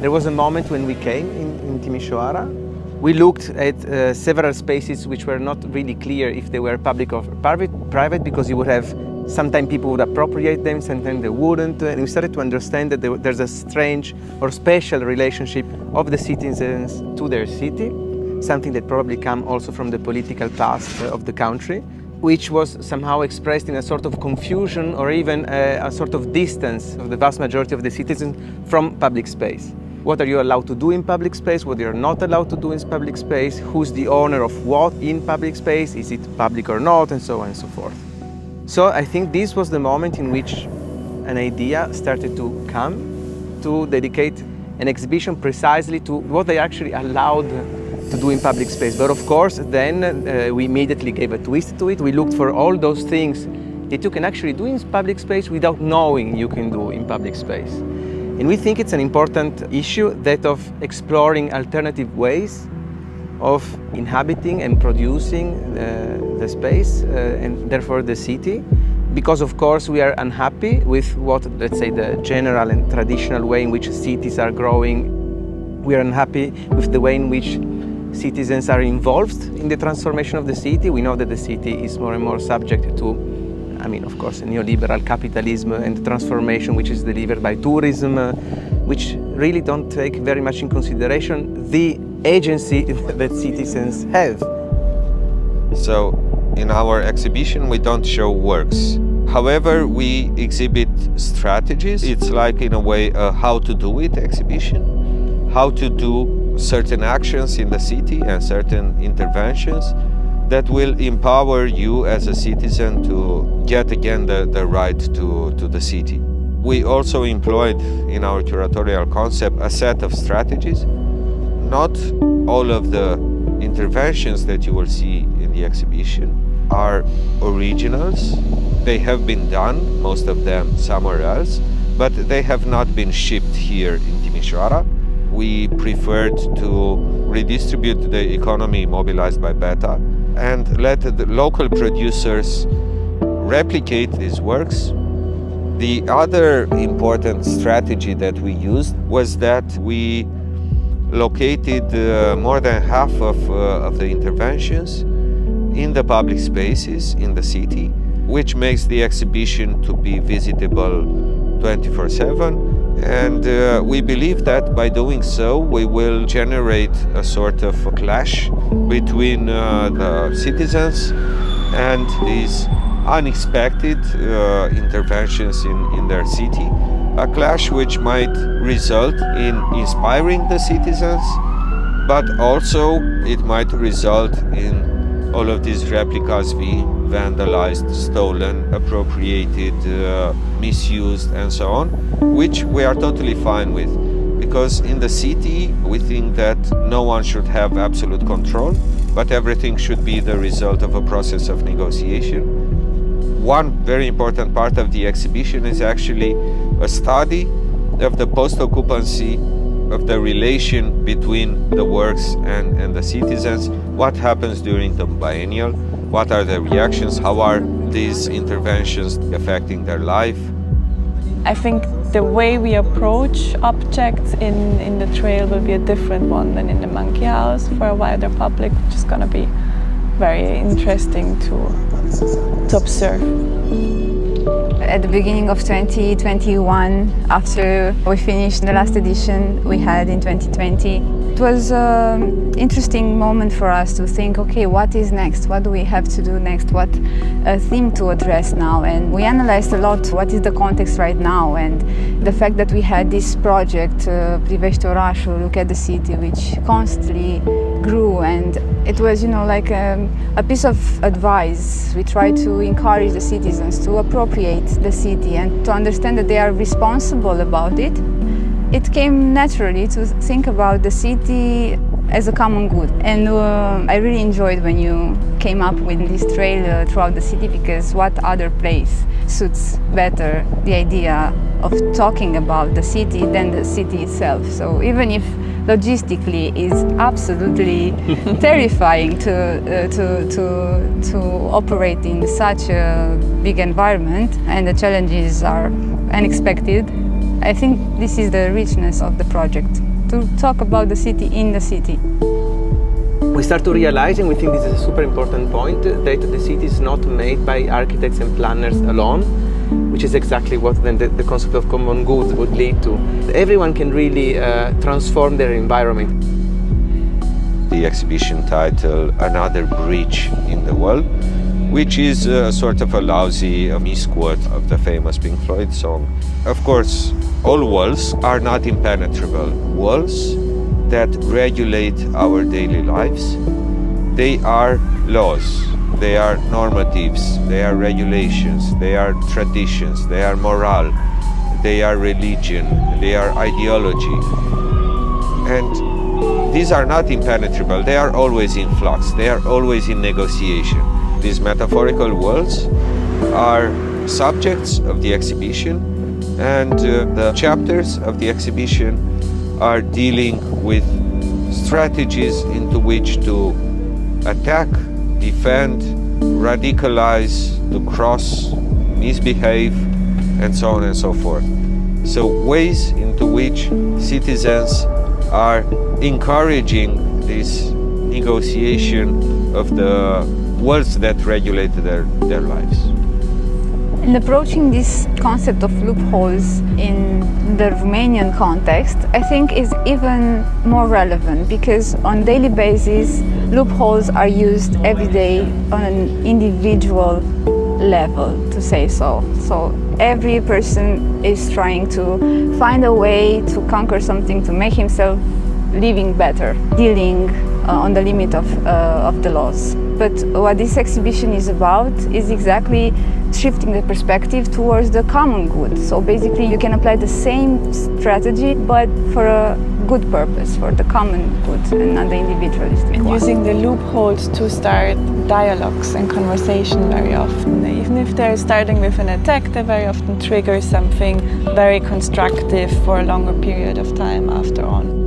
There was a moment when we came in Timișoara. We looked at several spaces which were not really clear if they were public or private, because you would have, sometimes people would appropriate them, sometimes they wouldn't, and we started to understand that there's a strange or special relationship of the citizens to their city, something that probably come also from the political past of the country, which was somehow expressed in a sort of confusion or even a sort of distance of the vast majority of the citizens from public space. What are you allowed to do in public space? What you're not allowed to do in public space? Who's the owner of what in public space? Is it public or not? And so on and so forth. So I think this was the moment in which an idea started to come to dedicate an exhibition precisely to what they actually allowed to do in public space. But of course, then we immediately gave a twist to it. We looked for all those things that you can actually do in public space without knowing you can do in public space. And we think it's an important issue, that of exploring alternative ways of inhabiting and producing the space and therefore the city. Because of course we are unhappy with what, let's say, the general and traditional way in which cities are growing. We are unhappy with the way in which citizens are involved in the transformation of the city. We know that the city is more and more subject to, of course, neoliberal capitalism and the transformation which is delivered by tourism, which really don't take very much in consideration the agency that citizens have. So, in our exhibition, we don't show works. However, we exhibit strategies. It's like, in a way, a how to do it exhibition, how to do certain actions in the city and certain interventions that will empower you as a citizen to get again the right to the city. We also employed in our curatorial concept a set of strategies. Not all of the interventions that you will see in the exhibition are originals. They have been done, most of them somewhere else, but they have not been shipped here in Timișoara. We preferred to redistribute the economy mobilized by Beta and let the local producers replicate these works. The other important strategy that we used was that we located more than half of the interventions in the public spaces in the city, which makes the exhibition to be visitable 24/7. And we believe that by doing so, we will generate a sort of a clash between the citizens and these unexpected interventions in their city. A clash which might result in inspiring the citizens, but also it might result in all of these replicas being vandalized, stolen, appropriated, misused, and so on, which we are totally fine with. Because in the city, we think that no one should have absolute control, but everything should be the result of a process of negotiation. One very important part of the exhibition is actually a study of the post-occupancy, of the relation between the works and the citizens, what happens during the biennial, what are the reactions, how are these interventions affecting their life. I think the way we approach objects in the trail will be a different one than in the monkey house for a wider public, which is going to be very interesting to observe. At the beginning of 2021, after we finished the last edition we had in 2020, it was an interesting moment for us to think, okay, what is next? What do we have to do next? What theme to address now? And we analyzed a lot what is the context right now, and the fact that we had this project, Privește orașul, Look at the City, which constantly grew, and it was, like a piece of advice. We tried to encourage the citizens to appropriate the city and to understand that they are responsible about it. It came naturally to think about the city as a common good. And I really enjoyed when you came up with this trail throughout the city, because what other place suits better the idea of talking about the city than the city itself. So even if logistically is absolutely terrifying to operate in such a big environment, and the challenges are unexpected, I think this is the richness of the project. to talk about the city in the city. We start to realize, and we think this is a super important point, that the city is not made by architects and planners alone, which is exactly what then the concept of common good would lead to. Everyone can really transform their environment. The exhibition title, Another Bridge in the World, which is sort of a lousy misquote of the famous Pink Floyd song. Of course, all walls are not impenetrable. Walls that regulate our daily lives, they are laws, they are normatives, they are regulations, they are traditions, they are morale, they are religion, they are ideology. And these are not impenetrable, they are always in flux, they are always in negotiation. These metaphorical worlds are subjects of the exhibition, and the chapters of the exhibition are dealing with strategies into which to attack, defend, radicalize, to cross, misbehave, and so on and so forth. So ways into which citizens are encouraging this negotiation of the worlds that regulate their lives. In approaching this concept of loopholes in the Romanian context, I think is even more relevant because on a daily basis, loopholes are used every day on an individual level, to say so. So every person is trying to find a way to conquer something, to make himself living better, dealing on the limit of the laws. But what this exhibition is about is exactly shifting the perspective towards the common good. So basically you can apply the same strategy but for a good purpose, for the common good and not the individualistic one. Using the loopholes to start dialogues and conversation very often. Even if they're starting with an attack, they very often trigger something very constructive for a longer period of time after on.